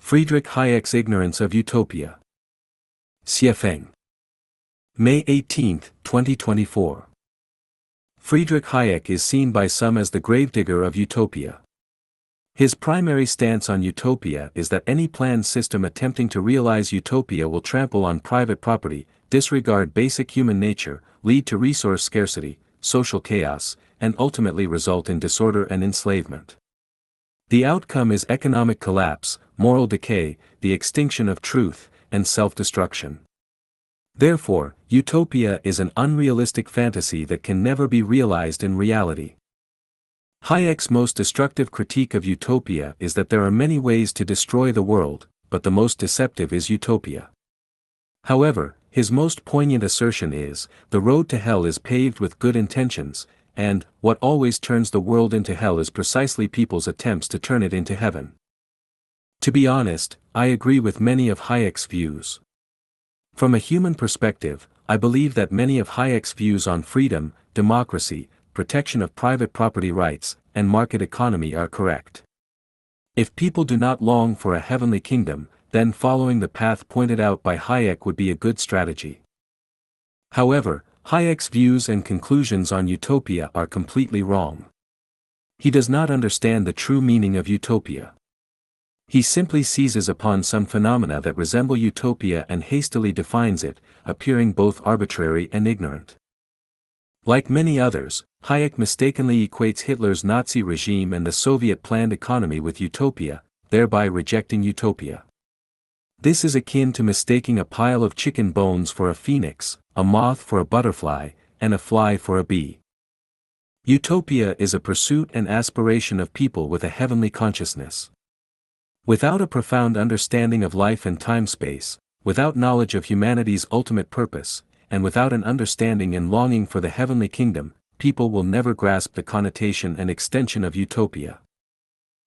Friedrich Hayek's Ignorance of Utopia. Xiefeng. May 18, 2024. Friedrich Hayek is seen by some as the gravedigger of utopia. His primary stance on utopia is that any planned system attempting to realize utopia will trample on private property, disregard basic human nature, lead to resource scarcity, social chaos, and ultimately result in disorder and enslavement. The outcome is economic collapse, moral decay, the extinction of truth, and self-destruction. Therefore, utopia is an unrealistic fantasy that can never be realized in reality. Hayek's most destructive critique of utopia is that there are many ways to destroy the world, but the most deceptive is utopia. However, his most poignant assertion is, the road to hell is paved with good intentions, and, what always turns the world into hell is precisely people's attempts to turn it into heaven. To be honest, I agree with many of Hayek's views. From a human perspective, I believe that many of Hayek's views on freedom, democracy, protection of private property rights, and market economy are correct. If people do not long for a heavenly kingdom, then following the path pointed out by Hayek would be a good strategy. However, Hayek's views and conclusions on utopia are completely wrong. He does not understand the true meaning of utopia. He simply seizes upon some phenomena that resemble utopia and hastily defines it, appearing both arbitrary and ignorant. Like many others, Hayek mistakenly equates Hitler's Nazi regime and the Soviet planned economy with utopia, thereby rejecting utopia. This is akin to mistaking a pile of chicken bones for a phoenix, a moth for a butterfly, and a fly for a bee. Utopia is a pursuit and aspiration of people with a heavenly consciousness. Without a profound understanding of life and time-space, without knowledge of humanity's ultimate purpose, and without an understanding and longing for the heavenly kingdom, people will never grasp the connotation and extension of utopia.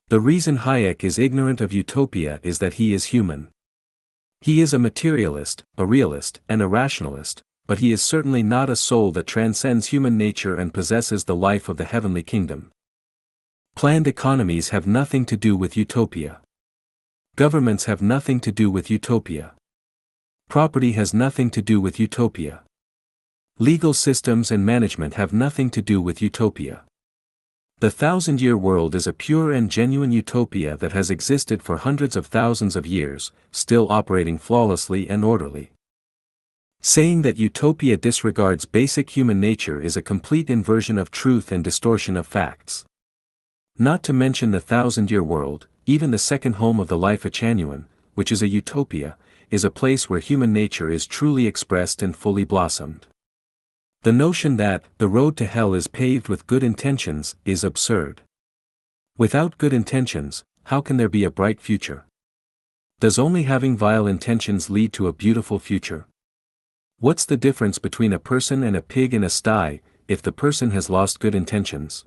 The reason Hayek is ignorant of utopia is that he is human. He is a materialist, a realist, and a rationalist, but he is certainly not a soul that transcends human nature and possesses the life of the heavenly kingdom. Planned economies have nothing to do with utopia. Governments have nothing to do with utopia. Property has nothing to do with utopia. Legal systems and management have nothing to do with utopia. The thousand-year world is a pure and genuine utopia that has existed for hundreds of thousands of years, still operating flawlessly and orderly. Saying that utopia disregards basic human nature is a complete inversion of truth and distortion of facts. Not to mention the thousand-year world, even the second home of the Lifechanyuan, which is a utopia, is a place where human nature is truly expressed and fully blossomed. The notion that the road to hell is paved with good intentions is absurd. Without good intentions, how can there be a bright future? Does only having vile intentions lead to a beautiful future? What's the difference between a person and a pig in a sty, if the person has lost good intentions?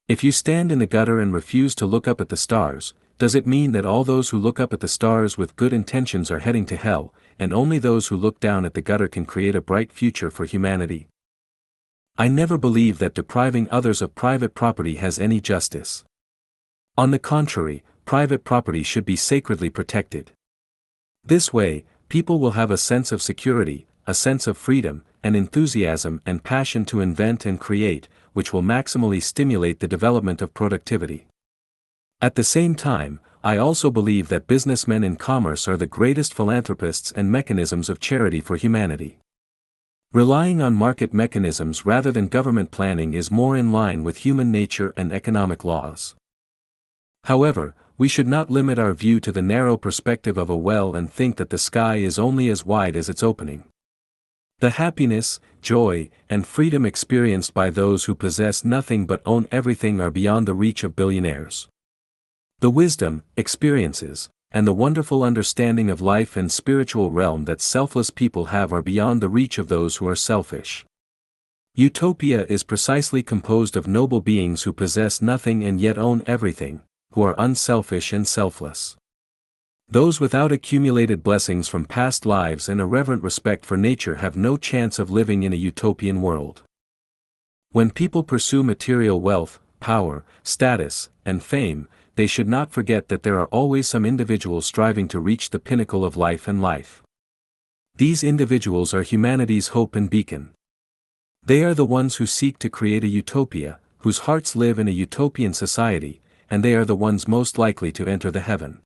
If you stand in the gutter and refuse to look up at the stars, does it mean that all those who look up at the stars with good intentions are heading to hell, and only those who look down at the gutter can create a bright future for humanity? I never believe that depriving others of private property has any justice. On the contrary, private property should be sacredly protected. This way, people will have a sense of security, a sense of freedom, an enthusiasm and passion to invent and create, which will maximally stimulate the development of productivity. At the same time, I also believe that businessmen in commerce are the greatest philanthropists and mechanisms of charity for humanity. Relying on market mechanisms rather than government planning is more in line with human nature and economic laws. However, we should not limit our view to the narrow perspective of a well and think that the sky is only as wide as its opening. The happiness, joy, and freedom experienced by those who possess nothing but own everything are beyond the reach of billionaires. The wisdom, experiences, and the wonderful understanding of life and spiritual realm that selfless people have are beyond the reach of those who are selfish. Utopia is precisely composed of noble beings who possess nothing and yet own everything, who are unselfish and selfless. Those without accumulated blessings from past lives and a reverent respect for nature have no chance of living in a utopian world. When people pursue material wealth, power, status, and fame, they should not forget that there are always some individuals striving to reach the pinnacle of life and life. These individuals are humanity's hope and beacon. They are the ones who seek to create a utopia, whose hearts live in a utopian society, and they are the ones most likely to enter the heaven.